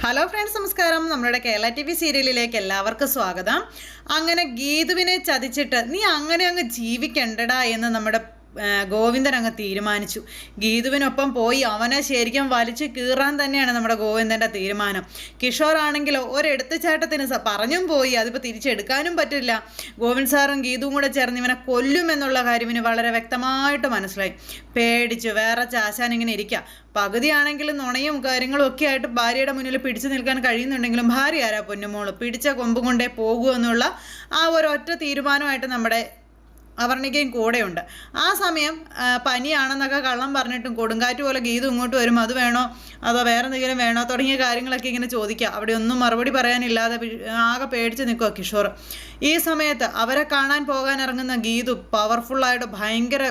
Hello friends, നമസ്കാരം. നമ്മുടെ Kerala T V സീരിയലിലേക്ക് എല്ലാവർക്കും സ്വാഗതം. അങ്ങനെ ഗീതുവിനെ ചതിച്ചിട്ട് നീ അങ്ങനെ അങ്ങ് ജീവിക്കണ്ടടാ എന്ന് നമ്മുടെ ഗോവിന്ദൻ അങ്ങ് തീരുമാനിച്ചു. ഗീതുവിനൊപ്പം പോയി അവനെ ശരിക്കും വലിച്ചു കീറാൻ തന്നെയാണ് നമ്മുടെ ഗോവിന്ദൻ്റെ തീരുമാനം. കിഷോർ ആണെങ്കിലോ ഒരെടുത്തുചാട്ടത്തിന് പറഞ്ഞും പോയി, അതിപ്പോൾ തിരിച്ചെടുക്കാനും പറ്റില്ല. ഗോവിന്ദ് സാറും ഗീതുവും കൂടെ ചേർന്ന് ഇവനെ കൊല്ലുമെന്നുള്ള കാര്യം ഇവന് വളരെ വ്യക്തമായിട്ട് മനസ്സിലായി. പേടിച്ചു വേറെ ചാശാൻ ഇങ്ങനെ ഇരിക്കുക. പകുതിയാണെങ്കിലും നുണയും കാര്യങ്ങളും ഒക്കെ ആയിട്ട് ഭാര്യയുടെ മുന്നിൽ പിടിച്ചു നിൽക്കാൻ കഴിയുന്നുണ്ടെങ്കിലും ഭാര്യ ആരാ പൊന്നുമോള്, പിടിച്ച കൊമ്പ് കൊണ്ടേ പോകൂ എന്നുള്ള ആ ഒരൊറ്റ തീരുമാനമായിട്ട് നമ്മുടെ അവർണികയും കൂടെയുണ്ട്. ആ സമയം പനിയാണെന്നൊക്കെ കള്ളം പറഞ്ഞിട്ടും കൊടുങ്കാറ്റ് പോലെ ഗീതു ഇങ്ങോട്ട് വരും, അത് വേണോ അതോ വേറെ എന്തെങ്കിലും വേണോ തുടങ്ങിയ കാര്യങ്ങളൊക്കെ ഇങ്ങനെ ചോദിക്കുക. അവിടെ ഒന്നും മറുപടി പറയാനില്ലാതെ ആകെ പേടിച്ച് നിൽക്കുക കിഷോർ. ഈ സമയത്ത് അവരെ കാണാൻ പോകാൻ ഇറങ്ങുന്ന ഗീതു പവർഫുള്ളായിട്ട് ഭയങ്കര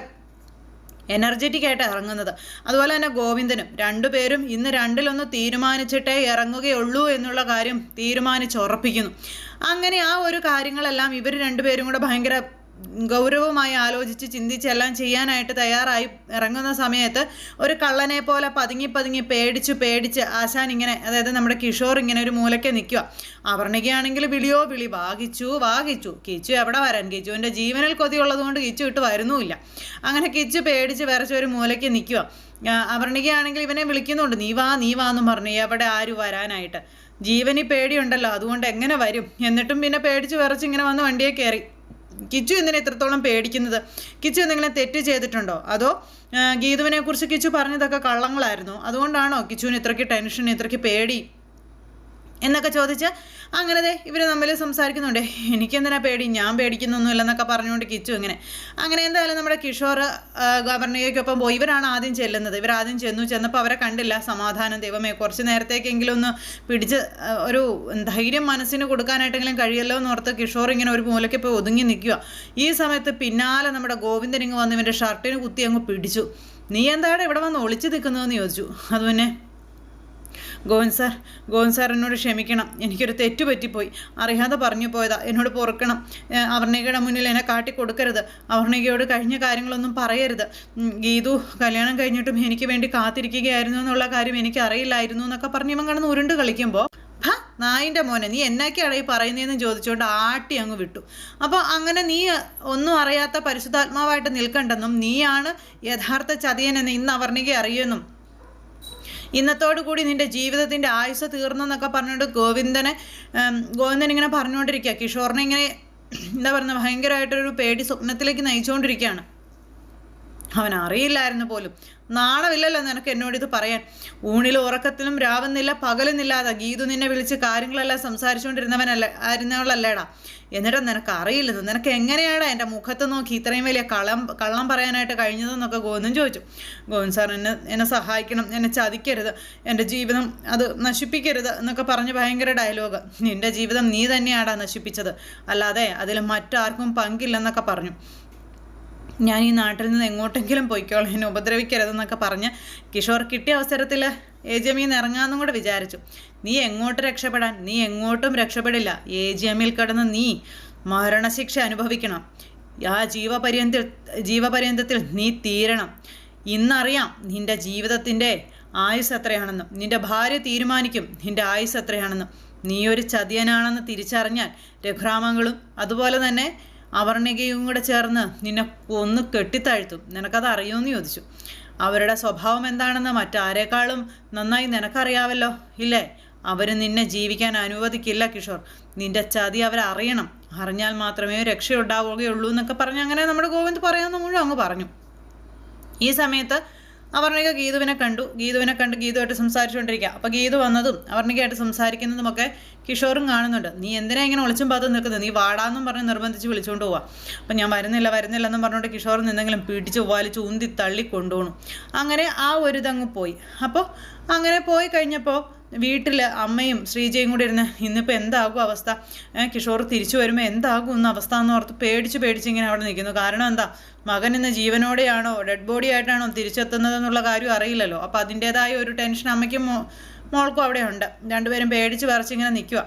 എനർജറ്റിക് ആയിട്ട് ഇറങ്ങുന്നത്. അതുപോലെ തന്നെ ഗോവിന്ദനും. രണ്ടുപേരും ഇന്ന് രണ്ടിലൊന്ന് തീരുമാനിച്ചിട്ടേ ഇറങ്ങുകയുള്ളൂ എന്നുള്ള കാര്യം തീരുമാനിച്ചുറപ്പിക്കുന്നു. അങ്ങനെ ആ ഒരു കാര്യങ്ങളെല്ലാം ഇവർ രണ്ടുപേരും കൂടെ ഭയങ്കര ഗൗരവമായി ആലോചിച്ച് ചിന്തിച്ചെല്ലാം ചെയ്യാനായിട്ട് തയ്യാറായി ഇറങ്ങുന്ന സമയത്ത് ഒരു കള്ളനെ പോലെ പതുങ്ങി പേടിച്ച് ആശാൻ ഇങ്ങനെ, അതായത് നമ്മുടെ കിഷോർ ഇങ്ങനെ ഒരു മൂലയ്ക്ക് നിൽക്കുക. അവർണികയാണെങ്കിൽ വിളി വാകിച്ചു. കിച്ചു എവിടെ വരാൻ, കിച്ചുവിൻ്റെ ജീവനിൽ കൊതിയുള്ളത് കൊണ്ട് കിച്ചു ഇട്ട് വരുന്നുമില്ല. അങ്ങനെ കിച്ചു പേടിച്ച് വരച്ച ഒരു മൂലയ്ക്ക് നിൽക്കുക. അവർണികയാണെങ്കിൽ ഇവനെ വിളിക്കുന്നുണ്ട്, നീ വാ എന്നും പറഞ്ഞു. എവിടെ ആര് വരാനായിട്ട്, ജീവനി പേടിയുണ്ടല്ലോ, അതുകൊണ്ട് എങ്ങനെ വരും. എന്നിട്ടും പിന്നെ പേടിച്ച് വിറച്ച് ഇങ്ങനെ വന്ന് വണ്ടിയെ കയറി. കിച്ചു എന്തിനാ ഇത്രത്തോളം പേടിക്കുന്നത്? കിച്ചു എന്തെങ്കിലും തെറ്റ് ചെയ്തിട്ടുണ്ടോ? അതോ ഗീതുവിനെ കുറിച്ച് കിച്ചു പറഞ്ഞതൊക്കെ കള്ളങ്ങളായിരുന്നു, അതുകൊണ്ടാണോ കിച്ചുവിന് ഇത്രയ്ക്ക് ടെൻഷൻ, ഇത്രയ്ക്ക് പേടി എന്നൊക്കെ ചോദിച്ച് അങ്ങനെ ഇവർ തമ്മിൽ സംസാരിക്കുന്നുണ്ട്. എനിക്കെന്തിനാ പേടി, ഞാൻ പേടിക്കുന്നൊന്നുമില്ലെന്നൊക്കെ പറഞ്ഞുകൊണ്ട് കിച്ചു അങ്ങനെ എന്തായാലും നമ്മുടെ കിഷോർ അവർണികയ്ക്കൊപ്പം പോയി. ഇവരാണ് ആദ്യം ചെല്ലുന്നത്. ഇവരാദ്യം ചെന്നപ്പോൾ അവരെ കണ്ടില്ല. സമാധാനം, ദൈവമേ കുറച്ച് നേരത്തേക്കെങ്കിലും ഒന്ന് പിടിച്ച് ഒരു ധൈര്യം മനസ്സിന് കൊടുക്കാനായിട്ടെങ്കിലും കഴിയല്ലോ എന്നോർത്ത് കിഷോർ ഇങ്ങനെ ഒരു മൂലയ്ക്ക് പോയി ഒതുങ്ങി നിൽക്കുക. ഈ സമയത്ത് പിന്നാലെ നമ്മുടെ ഗോവിന്ദൻ ഇങ്ങ് വന്ന് ഇവൻ്റെ ഷർട്ടിന് കുത്തി അങ്ങ് പിടിച്ചു. നീ എന്താണ് ഇവിടെ വന്ന് ഒളിച്ചു നിൽക്കുന്നതെന്ന് ചോദിച്ചു. അതുപിന്നെ ഗോവിന്ദ് സാർ എന്നോട് ക്ഷമിക്കണം, എനിക്കൊരു തെറ്റ് പറ്റിപ്പോയി, അറിയാതെ പറഞ്ഞു പോയതാ, എന്നോട് പൊറുക്കണം. അവർണികയുടെ മുന്നിൽ എന്നെ കാട്ടിക്കൊടുക്കരുത്, അവർണികയോട് കഴിഞ്ഞ കാര്യങ്ങളൊന്നും പറയരുത്. ഗീതു കല്യാണം കഴിഞ്ഞിട്ടും എനിക്ക് വേണ്ടി കാത്തിരിക്കുകയായിരുന്നു എന്നുള്ള കാര്യം എനിക്ക് അറിയില്ലായിരുന്നു എന്നൊക്കെ പറഞ്ഞ് ഇവൻ കിടന്ന് ഉരുണ്ട് കളിക്കുമ്പോൾ, നായിൻ്റെ മോനെ നീ എന്നൊക്കെയാണ് ഈ പറയുന്നതെന്ന് ചോദിച്ചുകൊണ്ട് ആട്ടി അങ്ങ് വിട്ടു. അപ്പോൾ അങ്ങനെ നീ ഒന്നും അറിയാത്ത പരിശുദ്ധാത്മാവായിട്ട് നിൽക്കണ്ടെന്നും നീയാണ് യഥാർത്ഥ ചതിയനെന്ന് ഇന്ന് അവർണിക അറിയുമെന്നും ഇന്നത്തോടു കൂടി നിൻ്റെ ജീവിതത്തിൻ്റെ ആയുസ് തീർന്നെന്നൊക്കെ പറഞ്ഞുകൊണ്ട് ഗോവിന്ദൻ ഇങ്ങനെ പറഞ്ഞുകൊണ്ടിരിക്കുക. കിഷോറിനെ ഇങ്ങനെ എന്താ പറയുക, ഭയങ്കരമായിട്ടൊരു പേടി സ്വപ്നത്തിലേക്ക് നയിച്ചുകൊണ്ടിരിക്കുകയാണ്. അവൻ അറിയില്ലായിരുന്നു പോലും. നാണമില്ലല്ലോ നിനക്ക് എന്നോടിത് പറയാൻ. ഊണിലും ഉറക്കത്തിലും രാവുന്നില്ല പകലുന്നില്ലാതെ ഗീതു നിന്നെ വിളിച്ച് കാര്യങ്ങളെല്ലാം സംസാരിച്ചുകൊണ്ടിരുന്നവളല്ലേടാ. എന്നിട്ടും നിനക്ക് അറിയില്ലെന്ന്, നിനക്ക് എങ്ങനെയാടാ എൻ്റെ മുഖത്ത് നോക്കി ഇത്രയും വലിയ കള്ളം പറയാനായിട്ട് കഴിഞ്ഞതെന്നൊക്കെ ഗോവിന്ദൻ ചോദിച്ചു. ഗോവിന്ദ് സാർ എന്നെ സഹായിക്കണം, എന്നെ ചതിക്കരുത്, എൻ്റെ ജീവിതം അത് നശിപ്പിക്കരുത് എന്നൊക്കെ പറഞ്ഞ് ഭയങ്കര ഡയലോഗ്. നിൻ്റെ ജീവിതം നീ തന്നെയാടാ നശിപ്പിച്ചത്, അല്ലാതെ അതിൽ മറ്റാർക്കും പങ്കില്ലെന്നൊക്കെ പറഞ്ഞു. ഞാൻ ഈ നാട്ടിൽ നിന്ന് എങ്ങോട്ടെങ്കിലും പോയിക്കോളാം, എന്നെ ഉപദ്രവിക്കരുതെന്നൊക്കെ പറഞ്ഞ് കിഷോർ കിട്ടിയ അവസരത്തിൽ AGM-ൽ നിന്ന് ഇറങ്ങാമെന്നും കൂടെ വിചാരിച്ചു. നീ എങ്ങോട്ട് രക്ഷപ്പെടാൻ, നീ എങ്ങോട്ടും രക്ഷപ്പെടില്ല. AGM-ൽ കിടന്ന് നീ മരണശിക്ഷ അനുഭവിക്കണം. ആ ജീവപര്യന്തത്തിൽ നീ തീരണം. ഇന്നറിയാം നിൻ്റെ ജീവിതത്തിൻ്റെ ആയുസ് എത്രയാണെന്നും, നിൻ്റെ ഭാര്യ തീരുമാനിക്കും നിൻ്റെ ആയുസ് എത്രയാണെന്നും. നീ ഒരു ചതിയനാണെന്ന് തിരിച്ചറിഞ്ഞാൽ രഘുരാമങ്ങളും അതുപോലെ തന്നെ അവർണികയും കൂടെ ചേർന്ന് നിന്നെ കൊന്ന് കെട്ടിത്താഴ്ത്തും. നിനക്കത് അറിയുമെന്ന് ചോദിച്ചു. അവരുടെ സ്വഭാവം എന്താണെന്ന് മറ്റാരേക്കാളും നന്നായി നിനക്കറിയാവല്ലോ, ഇല്ലേ? അവർ നിന്നെ ജീവിക്കാൻ അനുവദിക്കില്ല കിഷോർ. നിൻ്റെ ചതി അവരറിയണം, അറിഞ്ഞാൽ മാത്രമേ രക്ഷയുണ്ടാവുകയുള്ളൂ എന്നൊക്കെ പറഞ്ഞ് അങ്ങനെ നമ്മുടെ ഗോവിന്ദ് പറയാവുന്ന മുഴുവൻ അങ്ങ് പറഞ്ഞു. ഈ സമയത്ത് അവർണിക ഗീതുവിനെ കണ്ട് ഗീതുവായിട്ട് സംസാരിച്ചുകൊണ്ടിരിക്കുക. അപ്പോൾ ഗീതു വന്നതും അവർണികയായിട്ട് സംസാരിക്കുന്നതുമൊക്കെ കിഷോറും കാണുന്നുണ്ട്. നീ എന്തിനാ ഇങ്ങനെ ഒളിച്ചും പാത്തും നിൽക്കുന്നത്, നീ വാടാന്നും പറഞ്ഞ് നിർബന്ധിച്ച് വിളിച്ചുകൊണ്ട് പോവാം. അപ്പം ഞാൻ വരുന്നില്ലെന്നും പറഞ്ഞുകൊണ്ട് കിഷോർ നിന്നെങ്കിലും പിടിച്ച് വലിച്ച് ഉന്തി തള്ളി കൊണ്ടുപോകണം. അങ്ങനെ ആ ഒരു ഇതങ്ങ് പോയി. അപ്പോൾ അങ്ങനെ പോയി കഴിഞ്ഞപ്പോൾ വീട്ടിൽ അമ്മയും ശ്രീജയും കൂടി ഇരുന്ന് ഇന്നിപ്പോൾ എന്താകും അവസ്ഥ, കിഷോർ തിരിച്ചു വരുമ്പോൾ എന്താകും എന്ന അവസ്ഥ എന്ന് ഓർത്ത് പേടിച്ച് ഇങ്ങനെ അവിടെ നിൽക്കുന്നു. കാരണം എന്താ, മകൻ ഇന്ന് ജീവനോടെയാണോ ഡെഡ് ബോഡി ആയിട്ടാണോ തിരിച്ചെത്തുന്നതെന്നുള്ള കാര്യം അറിയില്ലല്ലോ. അപ്പോൾ അതിൻ്റേതായ ഒരു ടെൻഷൻ അമ്മയ്ക്കും മോൾക്കും അവിടെ ഉണ്ട്. രണ്ടുപേരും പേടിച്ച് വിറച്ചിങ്ങനെ നിൽക്കുക.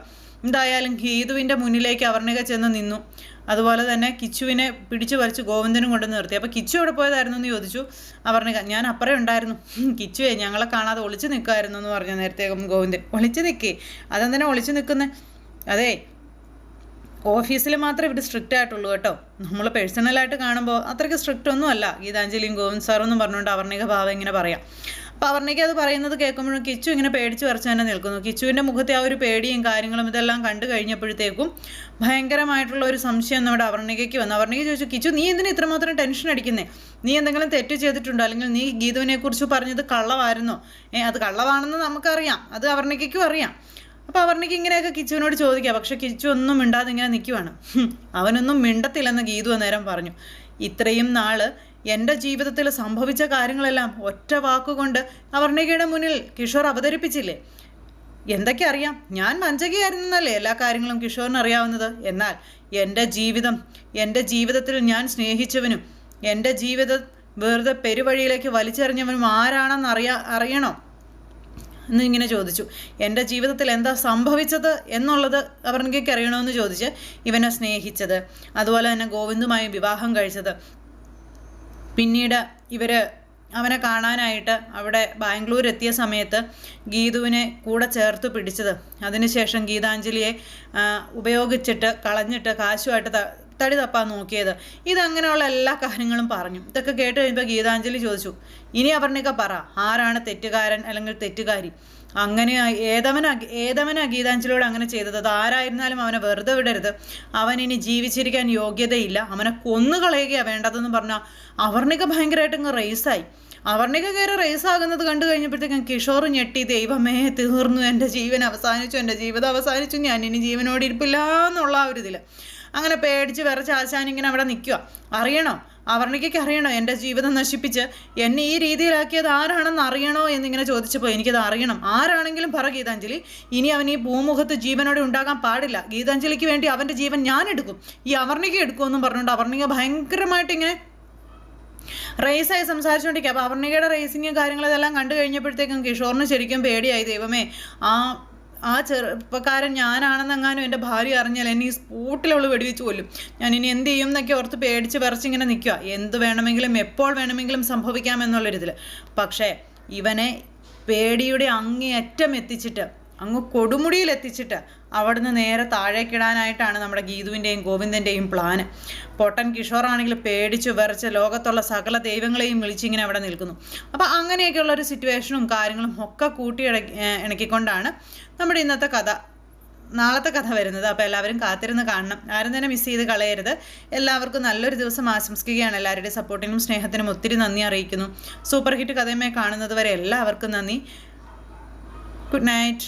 എന്തായാലും ഗീതുവിൻ്റെ മുന്നിലേക്ക് അവർണിക ചെന്ന് നിന്നു. അതുപോലെ തന്നെ കിച്ചുവിനെ പിടിച്ചു വലിച്ച് ഗോവിന്ദനും കൊണ്ട് നിർത്തി. അപ്പോൾ കിച്ചു എവിടെ പോയതായിരുന്നു എന്ന് ചോദിച്ചു. അപർണിക, ഞാൻ അപ്പുറം ഉണ്ടായിരുന്നു, കിച്ചുവേ ഞങ്ങളെ കാണാതെ ഒളിച്ചു നിൽക്കുമായിരുന്നു എന്ന് പറഞ്ഞു നേരത്തെ ഗോവിന്ദൻ. ഒളിച്ചു നിൽക്കേ? അതെന്തിനാ ഒളിച്ചു നിൽക്കുന്നത്? അതെ, ഓഫീസിൽ മാത്രമേ ഇവർ സ്ട്രിക്റ്റ് ആയിട്ടുള്ളൂ കേട്ടോ. നമ്മൾ പേഴ്സണലായിട്ട് കാണുമ്പോൾ അത്രയ്ക്ക് സ്ട്രിക്റ്റ് ഒന്നും അല്ല ഗീതാഞ്ജലിയും ഗോവിന്ദ് സാറും എന്നും പറഞ്ഞുകൊണ്ട് അപർണിക ഭാവം ഇങ്ങനെ പറയാം. അപ്പോൾ അപർണിക അത് പറയുന്നത് കേൾക്കുമ്പോഴും കിച്ചു ഇങ്ങനെ പേടിച്ച് വരച്ച് തന്നെ നിൽക്കുന്നു. കിച്ചുവിൻ്റെ മുഖത്തെ ആ ഒരു പേടിയും കാര്യങ്ങളും ഇതെല്ലാം കണ്ടു കഴിഞ്ഞപ്പോഴത്തേക്കും ഭയങ്കരമായിട്ടുള്ള ഒരു സംശയം നമ്മുടെ അപർണികയ്ക്ക് വന്നു. അപർണിക ചോദിച്ചു, കിച്ചു നീ എന്തിനാ ഇത്രമാത്രം ടെൻഷൻ അടിക്കുന്നേ? നീ എന്തെങ്കിലും തെറ്റ് ചെയ്തിട്ടുണ്ടോ? അല്ലെങ്കിൽ നീ ഗീതുവിനെക്കുറിച്ച് പറഞ്ഞത് കള്ളമായിരുന്നോ? അത് കള്ളമാണെന്ന് നമുക്കറിയാം, അത് അപർണികയ്ക്കും അറിയാം. അപ്പോൾ അപർണിക്ക് ഇങ്ങനെയൊക്കെ കിച്ചുവിനോട് ചോദിക്കാം. പക്ഷെ കിച്ചു ഒന്നും മിണ്ടാതെ ഇങ്ങനെ നിൽക്കുവാണ്. അവനൊന്നും മിണ്ടത്തില്ലെന്ന് ഗീതു അന്നേരം പറഞ്ഞു. ഇത്രയും നാള് എൻ്റെ ജീവിതത്തിൽ സംഭവിച്ച കാര്യങ്ങളെല്ലാം ഒറ്റ വാക്കുകൊണ്ട് അപർണികയുടെ മുന്നിൽ കിഷോർ അവതരിപ്പിച്ചില്ലേ? എന്തൊക്കെ അറിയാം? ഞാൻ വഞ്ചകയായിരുന്നല്ലേ എല്ലാ കാര്യങ്ങളും കിഷോറിന് അറിയാവുന്നത്. എന്നാൽ എൻ്റെ ജീവിതത്തിൽ ഞാൻ സ്നേഹിച്ചവനും എൻ്റെ ജീവിതം വെറുതെ പെരുവഴിയിലേക്ക് വലിച്ചെറിഞ്ഞവനും ആരാണെന്ന് അറിയണോ എന്നിങ്ങനെ ചോദിച്ചു. എൻ്റെ ജീവിതത്തിൽ എന്താ സംഭവിച്ചത് എന്നുള്ളത് അപർണികയ്ക്ക് അറിയണമെന്ന് ചോദിച്ച് ഇവനെ സ്നേഹിച്ചത്, അതുപോലെ തന്നെ ഗോവിന്ദുമായി വിവാഹം കഴിച്ചത്, പിന്നീട് അവനെ കാണാനായിട്ട് അവിടെ ബാംഗ്ലൂർ എത്തിയ സമയത്ത് ഗീതുവിനെ കൂടെ ചേർത്ത് പിടിച്ചത്, അതിനുശേഷം ഗീതാഞ്ജലിയെ ഉപയോഗിച്ചിട്ട് കളഞ്ഞിട്ട് കാശുമായിട്ട് തടി തപ്പാൻ നോക്കിയത്, ഇതങ്ങനെയുള്ള എല്ലാ കാര്യങ്ങളും പറഞ്ഞു. ഇതൊക്കെ കേട്ട് കഴിയുമ്പോൾ ഗീതാഞ്ജലി ചോദിച്ചു, ഇനി അപർണിക പറ, ആരാണ് തെറ്റുകാരൻ അല്ലെങ്കിൽ തെറ്റുകാരി? അങ്ങനെ ഏതവനാ ഗീതാഞ്ജലിയോട് അങ്ങനെ ചെയ്തത്? അത് ആരായിരുന്നാലും അവനെ വെറുതെ വിടരുത്, അവൻ ഇനി ജീവിച്ചിരിക്കാൻ യോഗ്യതയില്ല, അവനെ കൊന്നുകളയുകയാണ് വേണ്ടതെന്ന് പറഞ്ഞാൽ അപർണിക ഭയങ്കരമായിട്ട് അങ്ങ് റേസായി. അപർണിക കയറി റേസാകുന്നത് കണ്ടു കഴിഞ്ഞപ്പോഴത്തേക്കും കിഷോർ ഞെട്ടി, ദൈവമേ തീർന്നു, എൻ്റെ ജീവൻ അവസാനിച്ചു, എൻ്റെ ജീവിതം അവസാനിച്ചു, ഞാൻ ഇനി ജീവനോട് ഇരിപ്പില്ല എന്നുള്ള ആ ഒരു ഇതിൽ അങ്ങനെ പേടിച്ച് വിറച്ച് ആശാനിങ്ങനെ അവിടെ നിൽക്കുക. അറിയണോ? അപർണികയ്ക്ക് അറിയണോ എൻ്റെ ജീവിതം നശിപ്പിച്ച് എന്നെ ഈ രീതിയിലാക്കിയത് ആരാണെന്ന് അറിയണോ എന്നിങ്ങനെ ചോദിച്ചപ്പോൾ എനിക്കത് അറിയണം. ആരാണെങ്കിലും പറ ഗീതാഞ്ജലി, ഇനി അവൻ ഈ ഭൂമുഖത്ത് ജീവനോടെ ഉണ്ടാകാൻ പാടില്ല. ഗീതാഞ്ജലിക്ക് വേണ്ടി അവൻ്റെ ജീവൻ ഞാൻ എടുക്കും, ഈ അപർണിക എടുക്കുമെന്നും പറഞ്ഞുകൊണ്ട് അപർണിക ഭയങ്കരമായിട്ട് ഇങ്ങനെ റേസായി സംസാരിച്ചുകൊണ്ടിരിക്കുക. അപ്പോൾ അപർണികയുടെ റേസിങ്ങും കാര്യങ്ങളെല്ലാം കണ്ടു കഴിഞ്ഞപ്പോഴത്തേക്കും കിഷോറിന് ശരിക്കും പേടിയായി. ദൈവമേ, ആ ചെറുപ്പക്കാരൻ ഞാനാണെന്നെങ്ങാനും എൻ്റെ ഭാര്യ അറിഞ്ഞാൽ എന്നെ ഈ സ്പോട്ടിൽ വെടിവെച്ച് കൊല്ലും, ഞാൻ ഇനി എന്ത് ചെയ്യും എന്നൊക്കെ ഓർത്ത് പേടിച്ച് വിറച്ചിങ്ങനെ നിൽക്കുക. എന്ത് വേണമെങ്കിലും എപ്പോൾ വേണമെങ്കിലും സംഭവിക്കാമെന്നുള്ളൊരിതിൽ. പക്ഷേ ഇവനെ പേടിയുടെ അങ്ങേയറ്റം എത്തിച്ചിട്ട്, അങ്ങ് കൊടുമുടിയിൽ എത്തിച്ചിട്ട് അവിടുന്ന് നേരെ താഴേക്കിടാനായിട്ടാണ് നമ്മുടെ ഗീതുവിൻ്റെയും ഗോവിന്ദൻ്റെയും പ്ലാന്. പൊട്ടൻ കിഷോറാണെങ്കിൽ പേടിച്ചു വിറച്ച് ലോകത്തുള്ള സകല ദൈവങ്ങളെയും വിളിച്ചിങ്ങനെ അവിടെ നിൽക്കുന്നു. അപ്പോൾ അങ്ങനെയൊക്കെയുള്ളൊരു സിറ്റുവേഷനും കാര്യങ്ങളും ഒക്കെ ഇണക്കിക്കൊണ്ടാണ് നമ്മുടെ ഇന്നത്തെ കഥ, നാളത്തെ കഥ വരുന്നത്. അപ്പോൾ എല്ലാവരും കാത്തിരുന്ന് കാണണം, ആരും തന്നെ മിസ് ചെയ്ത് കളയരുത്. എല്ലാവർക്കും നല്ലൊരു ദിവസം ആശംസിക്കുകയാണ്. എല്ലാവരുടെയും സപ്പോർട്ടിനും സ്നേഹത്തിനും ഒത്തിരി നന്ദി അറിയിക്കുന്നു. സൂപ്പർ ഹിറ്റ് കഥയുമായി കാണുന്നത് വരെ എല്ലാവർക്കും നന്ദി. Good night.